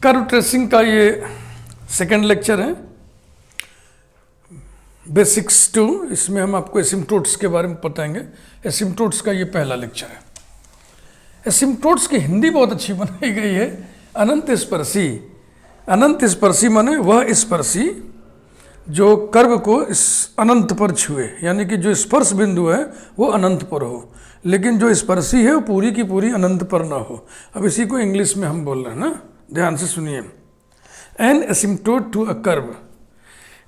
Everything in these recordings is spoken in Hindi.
कर्व ट्रेसिंग का ये सेकंड लेक्चर है, बेसिक्स 2। इसमें हम आपको एसिम्प्टोट्स के बारे में बताएंगे। एसिम्प्टोट्स का ये पहला लेक्चर है। एसिम्प्टोट्स की हिंदी बहुत अच्छी बनाई गई है, अनंत स्पर्शी। अनंत स्पर्शी माने वह स्पर्शी जो कर्व को इस अनंत पर छुए, यानी कि जो स्पर्श बिंदु है वो अनंत पर हो, लेकिन जो स्पर्शी है वो पूरी की पूरी अनंत पर ना हो। अब इसी को इंग्लिश में हम बोल रहे हैं ना, ध्यान से सुनिए। An asymptote to a curve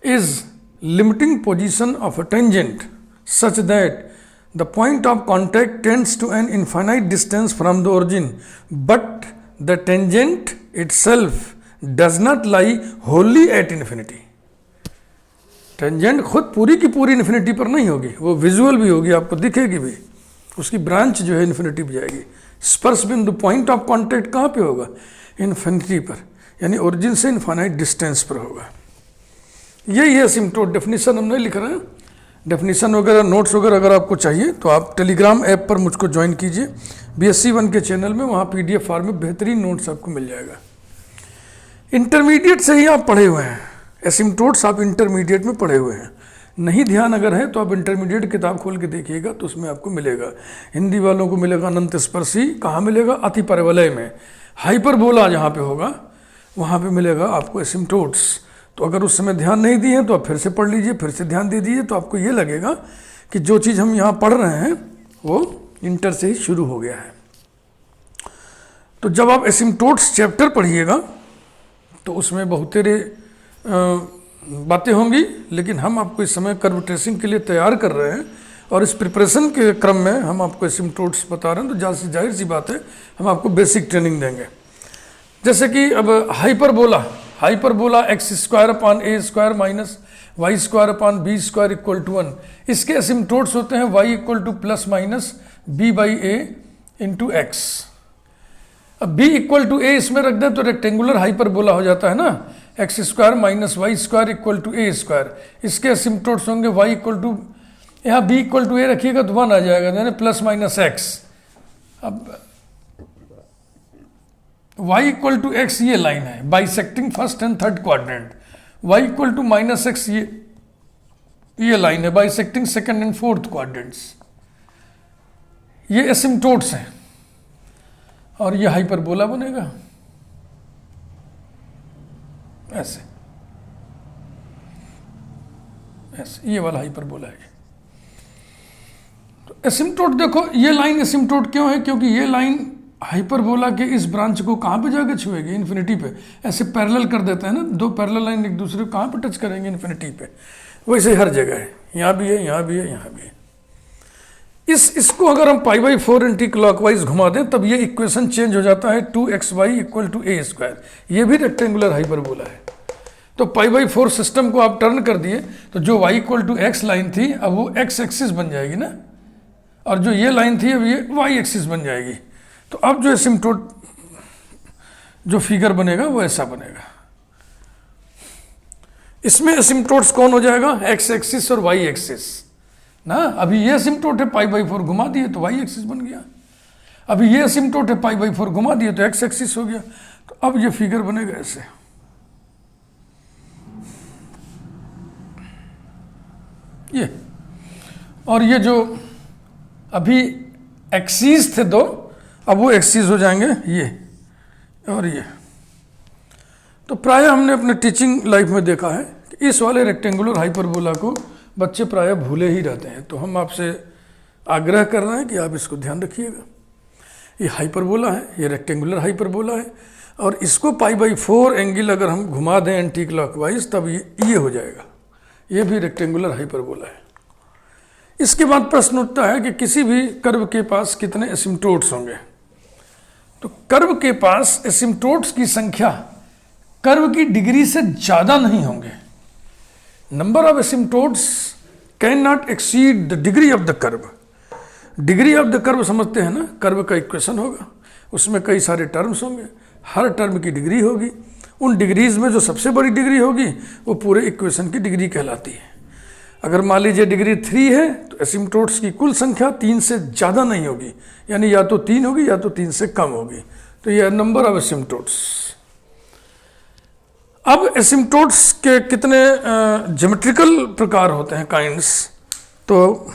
is limiting position of a tangent such that the point of contact tends to an infinite distance from the origin, but the tangent itself does not lie wholly at infinity. Tangent खुद पूरी की पूरी इन्फिनिटी पर नहीं होगी, वो विजुअल भी होगी, आपको दिखेगी भी, उसकी ब्रांच जो है इन्फिनिटी पर जाएगी। स्पर्श बिंदु पॉइंट ऑफ कॉन्टैक्ट कहाँ पे होगा? इन्फिनिटी पर, यानी ओरिजिन से इन्फाइनाइट डिस्टेंस पर होगा। यही है एसिम्प्टोट। डेफिनेशन हम नहीं लिख रहे हैं, डेफिनेशन वगैरह नोट्स वगैरह अगर आपको चाहिए तो आप टेलीग्राम ऐप पर मुझको ज्वाइन कीजिए, BSc 1 के चैनल में, वहाँ PDF फॉर्म में बेहतरीन नोट्स आपको मिल जाएगा। इंटरमीडिएट से ही आप पढ़े हुए हैं, एसिम्प्टोट्स आप इंटरमीडिएट में पढ़े हुए हैं। नहीं ध्यान अगर है तो आप इंटरमीडिएट किताब खोल के देखिएगा तो उसमें आपको मिलेगा। हिंदी वालों को मिलेगा अनंत स्पर्शी, कहाँ मिलेगा? अति परवलय में। हाइपरबोला जहाँ पे होगा वहाँ पे मिलेगा आपको एसिम्प्टोट्स। तो अगर उस समय ध्यान नहीं दिए तो आप फिर से पढ़ लीजिए, फिर से ध्यान दे दीजिए, तो आपको ये लगेगा कि जो चीज़ हम यहाँ पढ़ रहे हैं वो इंटर से ही शुरू हो गया है। तो जब आप एसिम्प्टोट्स चैप्टर पढ़िएगा तो उसमें बहुत तेरे बातें होंगी, लेकिन हम आपको इस समय कर्व ट्रेसिंग के लिए तैयार कर रहे हैं और इस प्रिपरेशन के क्रम में हम आपको एसिम्प्टोट्स बता रहे हैं। तो जाहिर सी बात है हम आपको बेसिक ट्रेनिंग देंगे। जैसे कि अब hyperbola x square upon a square minus y square upon b square equal to 1, इसके एसिम्प्टोट्स होते हैं y equal to plus minus b by a into x. अब बी इक्वल टू ए इसमें रख दे तो रेक्टेंगुलर हाइपरबोला हो जाता है ना, x square minus y square equal to a square. इसके एसिम्प्टोट्स होंगे वाई इक्वल टू, यहाँ बी इक्वल टू ए रखिएगा तो 1 आ जाएगा, यानी प्लस माइनस एक्स। अब y इक्वल टू एक्स ये लाइन है bisecting first and third quadrant, y equal to minus x ये लाइन है bisecting second and fourth quadrants. ये एसिम्प्टोट्स हैं और ये हाइपरबोला बनेगा ऐसे ऐसे, ये वाला हाइपरबोला है। तो एसिम्प्टोट देखो, ये लाइन एसिम्प्टोट क्यों है? क्योंकि ये लाइन हाइपरबोला के इस ब्रांच को कहाँ पे जाकर छुएगी? इन्फिनिटी पे। ऐसे पैरेलल कर देते हैं ना, दो पैरेलल लाइन एक दूसरे को कहाँ पे टच करेंगे? इन्फिनिटी पे। वैसे हर जगह है, यहाँ भी है, यहाँ भी है, यहाँ भी है। इसको अगर हम π/4 एंटी क्लॉकवाइज घुमा दें तब ये इक्वेशन चेंज हो जाता है 2xy equal to a square. ये भी रेक्टेंगुलर हाइपरबोला है। तो π/4 सिस्टम को आप टर्न कर दिए तो जो y equal to x line थी अब वो x एक्सिस बन जाएगी ना, और जो ये लाइन थी अब ये y एक्सिस बन जाएगी। तो अब जो एसिम्प्टोट जो फिगर बनेगा वो ऐसा बनेगा। इसमें एसिम्प्टोट्स कौन हो जाएगा? एक्स एक्सिस और वाई एक्सिस ना। अभी ये एसिम्प्टोट है π/4 घुमा दिए तो वाई एक्सिस बन गया। अभी ये एसिम्प्टोट है π/4 घुमा दिए तो एक्स एक्सिस हो गया। तो अब ये फिगर बनेगा ऐसे। ये और ये जो अभी एक्सिस थे दो, अब वो एक्सिस हो जाएंगे ये और ये। तो प्राय हमने अपने टीचिंग लाइफ में देखा है कि इस वाले रेक्टेंगुलर हाइपरबोला को बच्चे प्राय भूले ही रहते हैं। तो हम आपसे आग्रह कर रहे हैं कि आप इसको ध्यान रखिएगा। ये हाइपरबोला है, ये रेक्टेंगुलर हाइपरबोला है, और इसको π/4 एंगल अगर हम घुमा दें एंटी क्लॉकवाइज तब ये हो जाएगा। ये भी रेक्टेंगुलर हाइपरबोला है। इसके बाद प्रश्न उठता है कि किसी भी कर्व के पास कितने एसिम्प्टोट्स होंगे? तो कर्व के पास एसिम्प्टोट्स की संख्या कर्व की डिग्री से ज्यादा नहीं होंगे। Number of asymptotes can not exceed the degree of the curve. Degree of the curve समझते हैं ना, कर्व का इक्वेशन होगा, उसमें कई सारे टर्म्स होंगे, हर टर्म की डिग्री होगी। उन डिग्रीज में जो सबसे बड़ी डिग्री होगी वो पूरे इक्वेशन की डिग्री कहलाती है। अगर मान लीजिए डिग्री 3 है तो एसिम्प्टोट्स की कुल संख्या 3 से ज़्यादा नहीं होगी, यानी या तो 3 होगी या तो 3 से कम होगी। तो ये नंबर ऑफ एसिम्प्टोट्स। अब एसिम्पटोट्स के कितने ज्योमेट्रिकल प्रकार होते हैं, काइंड्स, तो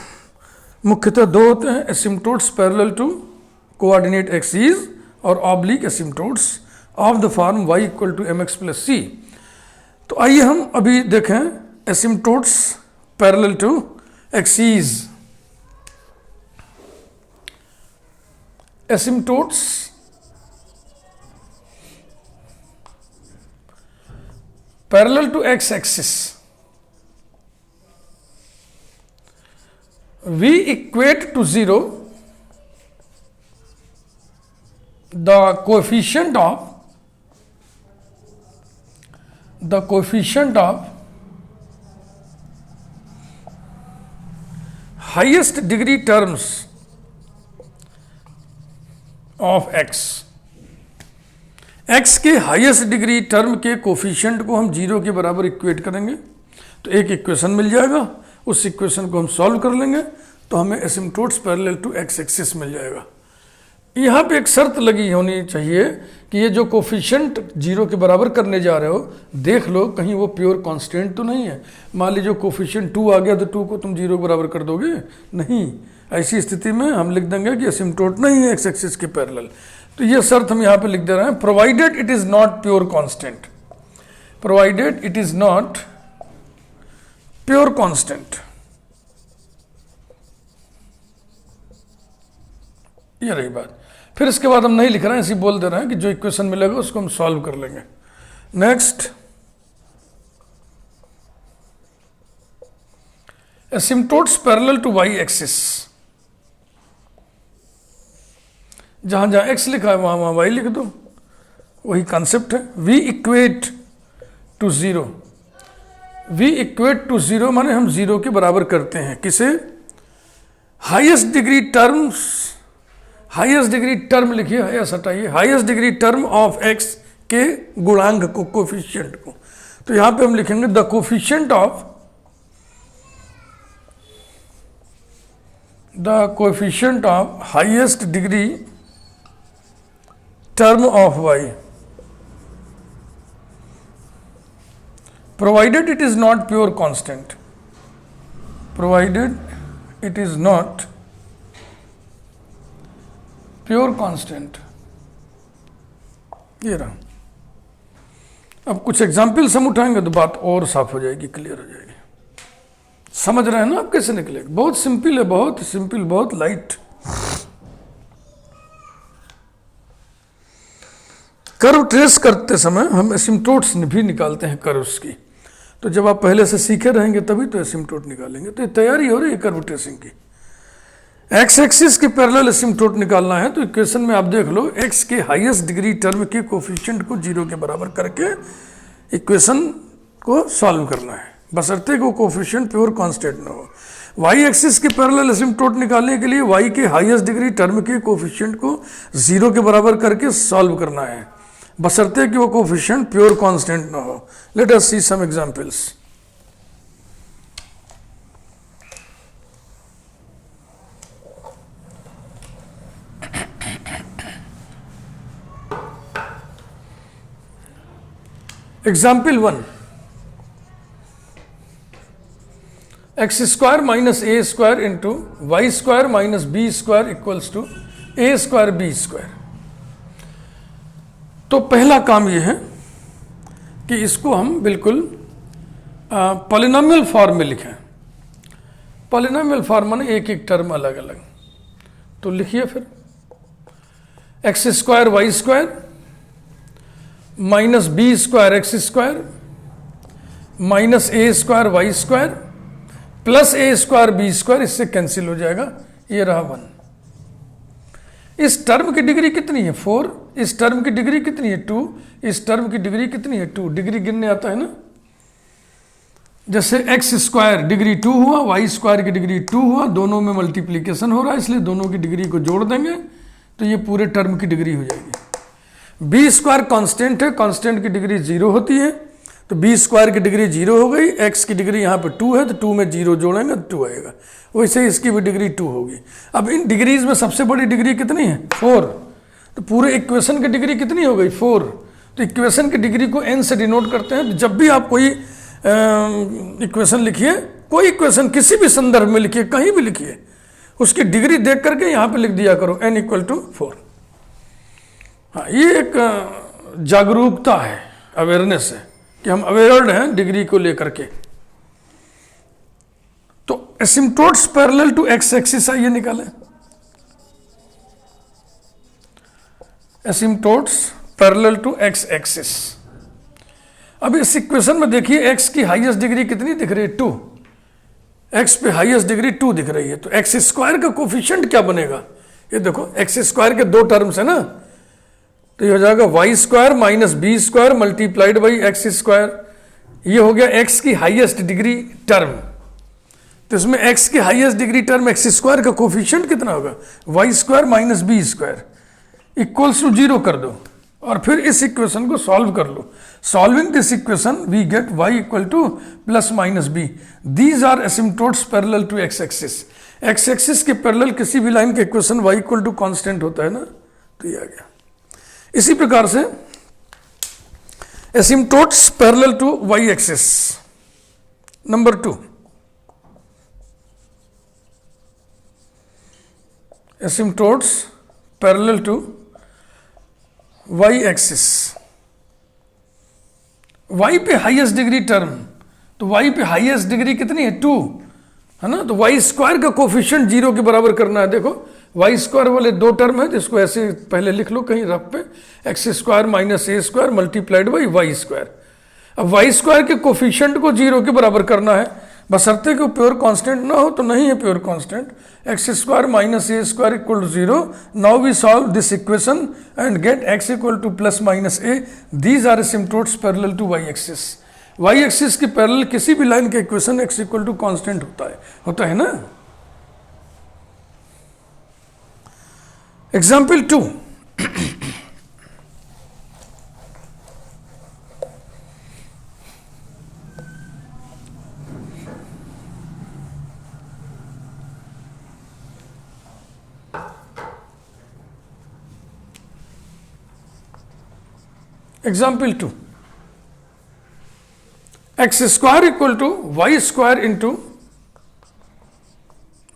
मुख्यतः दो होते हैं, asymptotes parallel to coordinate axis और oblique asymptotes of the form y equal to mx plus c। तो आइए हम अभी देखें asymptotes parallel to axis. Asymptotes parallel to x axis, we equate to 0 the coefficient of highest degree terms of x के हाईएस्ट डिग्री टर्म के कोफिशिएंट को हम 0 के बराबर इक्वेट करेंगे तो एक इक्वेशन मिल जाएगा, उस इक्वेशन को हम सॉल्व कर लेंगे तो हमें एसिम्पटोट्स पैरेलल टू x एक्सिस मिल जाएगा। यहाँ पे एक शर्त लगी होनी चाहिए कि ये जो कोफिशिएंट 0 के बराबर करने जा रहे हो, देख लो कहीं वो प्योर कांस्टेंट तो नहीं है। मान लीजिए कोफिशिएंट 2 आ गया तो 2 को तुम 0 के बराबर कर दोगे, नहीं। ऐसी स्थिति में हम लिख देंगे कि एसिम्पटोट नहीं है x एक्सिस के पैरेलल। तो ये शर्त हम यहाँ पे लिख दे रहे हैं, provided it is not pure constant, provided it is not pure constant. ये रही बात। फिर इसके बाद हम नहीं लिख रहे हैं, ऐसे बोल दे रहे हैं कि जो इक्वेशन मिलेगा उसको हम सॉल्व कर लेंगे। Next, asymptotes parallel to y axis, जहां जहां x लिखा है वहां वहां y लिख दो, वही कॉन्सेप्ट है। v equate to 0, v equate to 0 माने हम 0 के बराबर करते हैं किसे, highest degree terms, highest degree term लिखिए, हाईएस्ट हटाइए, highest degree term of x के गुणांक को, कोफिशिएंट को। तो यहां पे हम लिखेंगे the coefficient of, the coefficient of highest degree term of y provided it is not pure constant, provided it is not pure constant। ये रहा। अब कुछ एग्जाम्पल्स हम उठाएंगे तो बात और साफ हो जाएगी, क्लियर हो जाएगी। समझ रहे हैं ना आप कैसे निकलेगा? बहुत सिंपल है, बहुत सिंपल, बहुत लाइट। कर्व ट्रेस करते समय हम एसिम्पटोट्स भी निकालते हैं कर्व्स की, तो जब आप पहले से सीखे रहेंगे तभी तो एसिम्पटोट निकालेंगे। तो ये तैयारी हो रही है कर्व ट्रेसिंग की। एक्स एक्सिस के पैरेलल एसिम्पटोट निकालना है तो इक्वेशन में आप देख लो, एक्स के हाईएस्ट डिग्री टर्म के कोफिशिएंट को 0 के बराबर करके इक्वेशन को सॉल्व करना है, बशर्ते को कोफिशिएंट प्योर कांस्टेंट ना हो। वाई एक्सिस के पैरेलल एसिम्पटोट निकालने के लिए वाई के हाईएस्ट डिग्री टर्म के कोफिशिएंट को 0 के बराबर करके सॉल्व करना है, बशर्ते कि वो कोफिशिएंट प्योर कांस्टेंट ना हो। Let us see some examples. Example 1, x square minus a square into y square minus b square equals to a square b square. तो पहला काम यह है कि इसको हम बिल्कुल पॉलिनोमियल फॉर्म में लिखें। पॉलिनोमियल फॉर्म माने एक एक टर्म अलग अलग। तो लिखिए फिर, x square y square minus b square x square minus a square y square plus a square b square, इससे कैंसिल हो जाएगा, ये रहा 1। इस टर्म की डिग्री कितनी है 4, इस टर्म की डिग्री कितनी है 2, इस टर्म की डिग्री कितनी है 2। डिग्री गिनने आता है ना, जैसे एक्स स्क्वायर डिग्री 2 हुआ, वाई स्क्वायर की डिग्री 2 हुआ, दोनों में मल्टीप्लीकेशन हो रहा है इसलिए दोनों की डिग्री को जोड़ देंगे तो ये पूरे टर्म की डिग्री हो जाएगी। बी स्क्वायर कांस्टेंट है, कांस्टेंट की डिग्री 0 होती है तो बी स्क्वायर की डिग्री 0 हो गई। एक्स की डिग्री यहाँ पे 2 है तो 2 में 0 जोड़ेंगे तो 2 आएगा, वैसे ही इसकी भी डिग्री 2 होगी। अब इन डिग्रीज में सबसे बड़ी डिग्री कितनी है 4, तो पूरे इक्वेशन की डिग्री कितनी हो गई 4। तो इक्वेशन की डिग्री को n से डिनोट करते हैं। जब भी आप कोई इक्वेशन लिखिए, कोई इक्वेशन किसी भी संदर्भ में लिखिए, कहीं भी लिखिए, उसकी डिग्री देख करके यहाँ पे लिख दिया करो n = 4। हाँ, ये एक जागरूकता है, अवेयरनेस है कि हम अवेयर्ड हैं डिग्री को लेकर के। तो asymptotes parallel to x axis, आइए निकालें। Asymptotes parallel to x axis. अब इस इक्वेशन में देखिए x की हाईएस्ट डिग्री कितनी दिख रही है? 2। x पे हाईएस्ट डिग्री 2 दिख रही है, तो एक्स स्क्वायर का कोफिशिएंट क्या बनेगा? ये देखो, एक्स स्क्वायर के 2 टर्म्स है ना, तो ये हो जाएगा y square minus b square multiplied by x square. ये हो गया x की हाईएस्ट डिग्री टर्म। तो इसमें x की highest degree term x square का कोफिशिएंट कितना होगा? Y square minus b square equals to 0 कर दो और फिर इस इक्वेशन को सॉल्व कर लो। Solving this equation we get y = plus minus b. These are asymptotes parallel to x axis. X axis के पैरेलल किसी भी लाइन के इक्वेशन y = कांस्टेंट होता है ना, तो ये आ गया। इसी प्रकार से asymptotes parallel to y axis. Number 2, asymptotes parallel to y axis. y पे हाईएस्ट डिग्री टर्म, तो y पे हाईएस्ट डिग्री कितनी है? 2 है ना, तो वाई स्क्वायर का कोफिशिएंट 0 के बराबर करना है। देखो, वाई स्क्वायर वाले 2 टर्म है, जिसको ऐसे पहले लिख लो कहीं रफ पे, x square minus a square multiplied by y square. अब वाई स्क्वायर के कोफिशिएंट को 0 के बराबर करना है, बशर्ते कि प्योर कांस्टेंट ना हो, तो नहीं है pure constant. X square minus a square = 0। Now we solve this equation and get x = plus minus a. These are asymptotes parallel to y axis. y axis के पैरेलल किसी भी लाइन के इक्वेशन x = कांस्टेंट होता है ना। Example 2, example 2, x square = y square into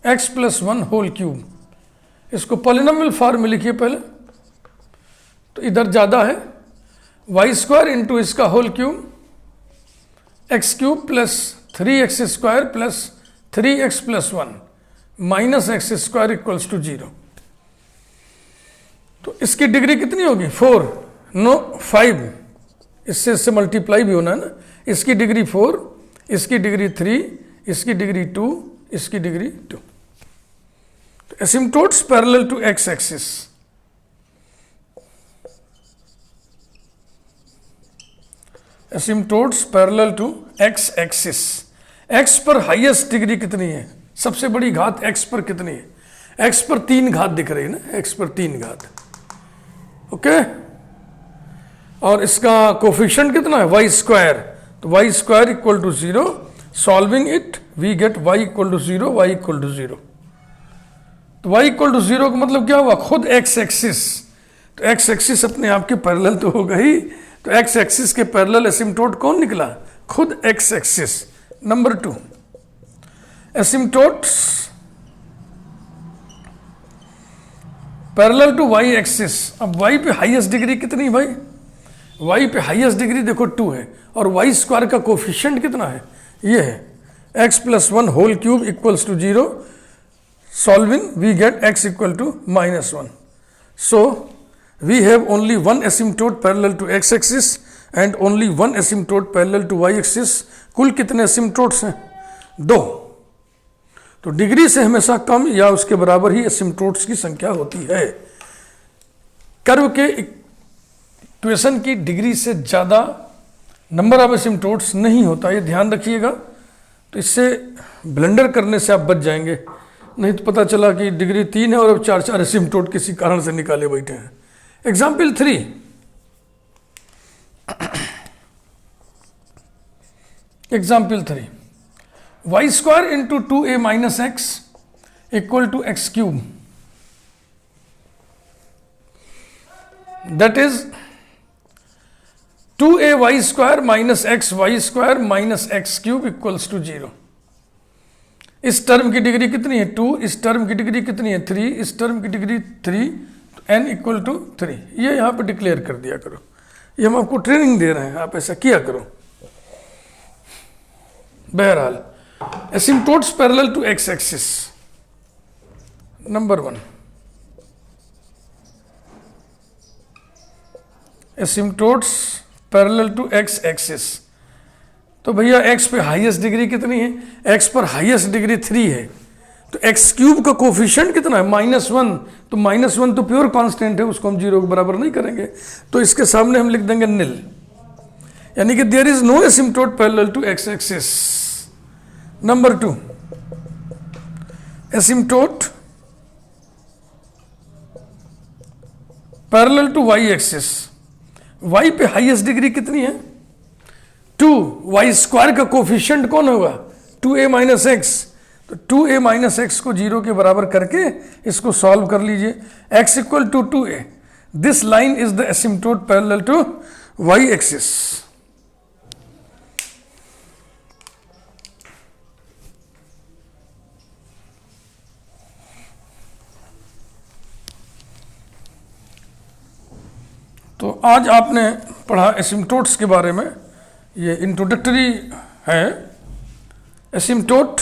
x plus 1 whole cube. इसको पॉलिनोमियल फॉर्म में लिखिए पहले, तो इधर ज़्यादा है, वाई स्क्वायर इंटू इसका whole cube x cube plus 3x square plus 3x plus 1 minus x square = 0। तो इसकी डिग्री कितनी होगी? 4, नो 5, इससे मल्टीप्लाई भी होना है ना। इसकी डिग्री 4, इसकी डिग्री 3, इसकी डिग्री 2, इसकी डिग्री 2। तो asymptotes parallel to x axis. Asymptotes parallel to x axis. X पर हाईएस्ट डिग्री कितनी है? सबसे बड़ी घात एक्स पर कितनी है? एक्स पर 3 घात दिख रही है ना, एक्स पर 3 घात। ओके, और इसका कोफिशिएंट कितना है? वाई स्क्वायर, तो y square = 0। Solving it we get y = 0, y = 0। तो y = 0 का मतलब क्या हुआ? खुद एक्स एक्सिस। तो एक्स एक्सिस अपने आप के पैरेलल तो होगा ही, तो एक्स एक्सिस के पैरेलल एसिम्प्टोट कौन निकला? खुद x axis. Number 2, asymptotes parallel to y axis. अब y पे हाईएस्ट डिग्री कितनी भाई? y पे हाईएस्ट डिग्री देखो 2 है, और वाई स्क्वायर का कोफिशिएंट कितना है? ये है x plus 1 whole cube = 0। Solving we get x = -1। So we have only one asymptote parallel to x axis and only one asymptote parallel to y axis. कुल कितने एसिम्प्टोट्स हैं? 2। तो डिग्री से हमेशा कम या उसके बराबर ही एसिम्प्टोट्स की संख्या होती है। कर्व के इक्वेशन की डिग्री से ज़्यादा नंबर ऑफ एसिम्प्टोट्स नहीं होता, ये ध्यान रखिएगा। तो इससे ब्लेंडर करने से आप बच जाएंगे, नहीं तो पता चला कि डिग्री 3 है और अब 4 एसिम्प्टोट किसी कारण से निकाले बैठे हैं। Example 3, example 3, y square into 2a minus x = x cube. That is 2ay² minus xy² minus x³ equals to 0। इस टर्म की डिग्री कितनी है 2, इस टर्म की डिग्री कितनी है 3, इस टर्म की डिग्री 3, तो n इक्वल टू 3। ये यहाँ पे डिक्लेयर कर दिया करो, ये हम आपको ट्रेनिंग दे रहे हैं, आप ऐसा किया करो। बहरहाल asymptotes parallel to x axis, number 1 asymptotes parallel to x axis. तो भैया x पे हाईएस्ट डिग्री कितनी है, x पर हाईएस्ट डिग्री 3 है, तो x³ का कोफिशिएंट कितना है -1, तो -1 तो प्योर कांस्टेंट है, उसको हम 0 के बराबर नहीं करेंगे, तो इसके सामने हम लिख देंगे निल, यानी कि there is no asymptote parallel to x axis. Number 2 asymptote parallel to y axis. y पे हाईएस्ट डिग्री कितनी है 2, y² का कोफिशिएंट कौन होगा 2a माइनस एक्स, तो 2a माइनस एक्स को 0 के बराबर करके इसको सॉल्व कर लीजिए। x equal to 2a, this line is the asymptote parallel to y axis. तो आज आपने पढ़ा एसिम्पटोट्स के बारे में, ये इंट्रोडक्टरी है। एसिम्पटोट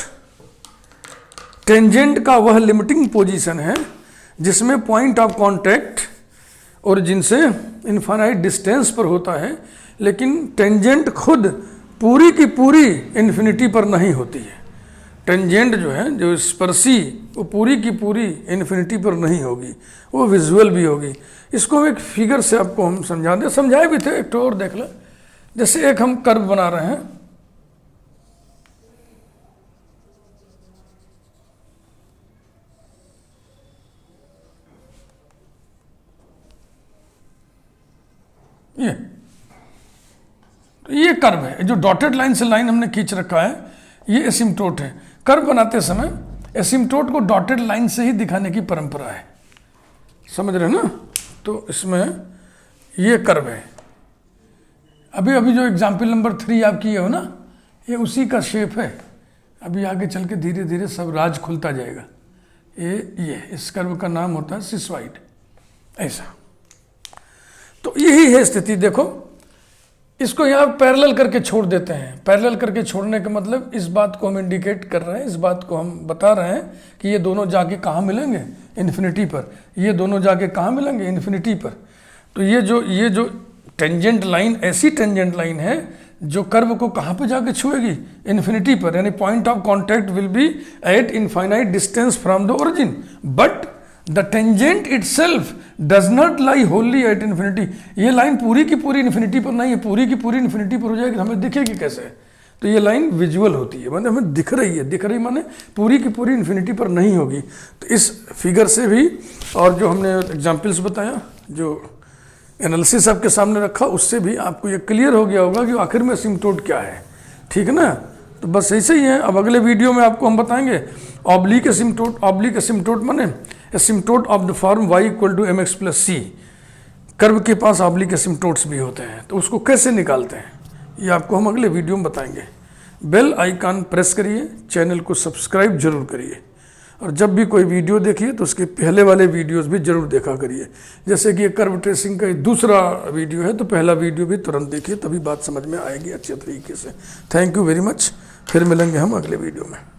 टेंजेंट का वह लिमिटिंग पोजीशन है जिसमें पॉइंट ऑफ कांटेक्ट ओरिजिन से इनफाइनाइट डिस्टेंस पर होता है, लेकिन टेंजेंट खुद पूरी की पूरी इन्फिनिटी पर नहीं होती है। टेंजेंट जो है, जो स्पर्शी, वो पूरी की पूरी इन्फिनिटी पर नहीं होगी, वो विजुअल भी होगी। इसको एक फिगर से आपको हम समझाए भी थे, एक तो और देख लें। जैसे एक हम कर्व बना रहे हैं, ये कर्व है, जो डॉटेड लाइन से लाइन हमने खींच रखा है, ये एसिम्पटोट है। कर्व बनाते समय एसिम्पटोट को डॉटेड लाइन से ही दिखाने की परंपरा है, समझ रहे हैं ना। तो इसमें ये कर्व है, अभी जो एग्जाम्पल नंबर 3 आप किए हो ना, ये उसी का शेप है। अभी आगे चल के धीरे धीरे सब राज खुलता जाएगा। ये इस कर्व का नाम होता है सिसॉइड, ऐसा। तो यही है स्थिति। देखो, इसको यहाँ पैरेलल करके छोड़ देते हैं। पैरेलल करके छोड़ने का मतलब इस बात को हम इंडिकेट कर रहे हैं, इस बात को हम बता रहे हैं कि ये दोनों जाके कहाँ मिलेंगे, इन्फिनिटी पर। ये दोनों जाके कहाँ मिलेंगे, इन्फिनिटी पर। तो ये जो टेंजेंट लाइन ऐसी टेंजेंट लाइन है जो कर्व को कहाँ पे जाके छुएगी, इन्फिनिटी पर, यानी point of contact will be eight infinite distance from the origin, but the tangent itself does not lie Holi at infinity. ये लाइन पूरी की पूरी इन्फिनिटी पर नहीं है, पूरी की पूरी इन्फिनिटी पर हो जाएगी, हमें दिखेगी कैसे? तो ये लाइन विजुअल होती है, मतलब हमें दिख रही है, दिख रही माने पूरी की पूरी इन्फिनिटी पर नहीं होगी। तो इस फिगर से भी, और जो हमने एग्जाम्पल्स बताया, जो एनालिसिस आपके सामने रखा, उससे भी आपको ये क्लियर हो गया होगा कि आखिर में एसिम्पटोट क्या है। ठीक है ना? तो बस ऐसे ही है। अब अगले वीडियो में आपको हम बताएंगे ऑब्लिक एसिम्पटोट। ऑब्लिक एसिम्पटोट माने asymptote of the form y equal to mx plus c। Curve के पास ऑब्लिक एसिम्पटोट्स भी होते हैं, तो उसको कैसे निकालते हैं ये आपको हम अगले वीडियो में बताएंगे। बेल आइकन प्रेस करिए, चैनल को सब्सक्राइब जरूर करिए, और जब भी कोई वीडियो देखिए तो उसके पहले वाले वीडियोस भी जरूर देखा करिए। जैसे कि ये कर्व ट्रेसिंग का दूसरा वीडियो है, तो पहला वीडियो भी तुरंत देखिए, तभी बात समझ में आएगी अच्छे तरीके से। Thank you very much. फिर मिलेंगे हम अगले वीडियो में।